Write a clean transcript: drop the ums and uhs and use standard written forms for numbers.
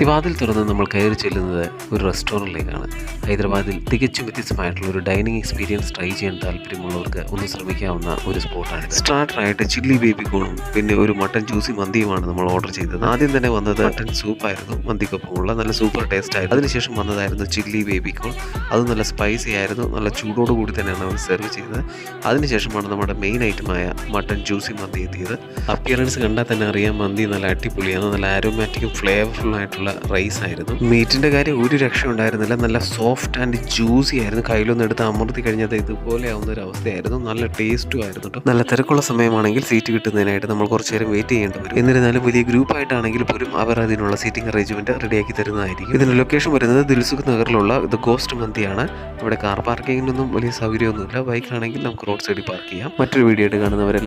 ഈ വാതിൽ തുറന്ന് നമ്മൾ കയറി ചെല്ലുന്നത് ഒരു റെസ്റ്റോറൻറ്റിലേക്കാണ്. ഹൈദരാബാദിൽ തികച്ചും വ്യത്യസ്തമായിട്ടുള്ള ഒരു ഡൈനിങ് എക്സ്പീരിയൻസ് ട്രൈ ചെയ്യാൻ താല്പര്യമുള്ളവർക്ക് ഒന്ന് ശ്രമിക്കാവുന്ന ഒരു സ്പോട്ടാണ്. സ്റ്റാർട്ടറായിട്ട് ചില്ലി ബേബി കോണും പിന്നെ ഒരു മട്ടൻ ജ്യൂസി മന്തിയുമാണ് നമ്മൾ ഓർഡർ ചെയ്തത്. ആദ്യം തന്നെ വന്നത് മട്ടൻ സൂപ്പായിരുന്നു, മന്തിക്കൊപ്പമുള്ള നല്ല സൂപ്പർ ടേസ്റ്റ് ആയിരുന്നു. അതിനുശേഷം വന്നതായിരുന്നു ചില്ലി ബേബി കോൺ. അത് നല്ല സ്പൈസി ആയിരുന്നു, നല്ല ചൂടോടുകൂടി തന്നെയാണ് അവർ സെർവ് ചെയ്തത്. അതിനുശേഷമാണ് നമ്മുടെ മെയിൻ ഐറ്റമായ മട്ടൻ ജ്യൂസി മന്തി എത്തിയത്. അപ്പിയറൻസ് കണ്ടാൽ തന്നെ അറിയാം മന്തി നല്ല അടിപൊളിയാണ്. നല്ല ആരോമാറ്റിക്കും ഫ്ലേവർഫുൾ ആയിട്ടുള്ള റൈസ് ആയിരുന്നു. മീറ്റിൻ്റെ കാര്യം ഒരു രക്ഷ ഉണ്ടായിരുന്നില്ല. നല്ല സോഫ്റ്റ് ആൻഡ് ജ്യൂസി ആയിരുന്നു. കയ്യിലൊന്നും എടുത്ത് അമർത്തി കഴിഞ്ഞത് ഇതുപോലെ ആവുന്ന ഒരു അവസ്ഥയായിരുന്നു. നല്ല ടേസ്റ്റും ആയിരുന്നു കേട്ടോ. നല്ല തിരക്കുള്ള സമയമാണെങ്കിൽ സീറ്റ് കിട്ടുന്നതിനായിട്ട് നമ്മൾ കുറച്ച് നേരം വെയിറ്റ് ചെയ്യേണ്ടി വരും. എന്നിരുന്നാലും വലിയ ഗ്രൂപ്പായിട്ടാണെങ്കിൽ പോലും അവർ അതിനുള്ള സീറ്റിംഗ് അറേഞ്ച്മെന്റ് റെഡിയാക്കി തരുന്നതായിരിക്കും. ഇതിന്റെ ലൊക്കേഷൻ വരുന്നത് ദിൽസുഖ് നഗറിലുള്ള ദ ഗോസ്റ്റ് മന്തിയാണ്. ഇവിടെ കാർ പാർക്കിങ്ങിനൊന്നും വലിയ സൗകര്യമൊന്നുമില്ല. ബൈക്കാണെങ്കിൽ നമുക്ക് റോഡ് സൈഡിൽ പാർക്ക് ചെയ്യാം. മറ്റൊരു വീഡിയോ ആയിട്ട് കാണുന്നവരെ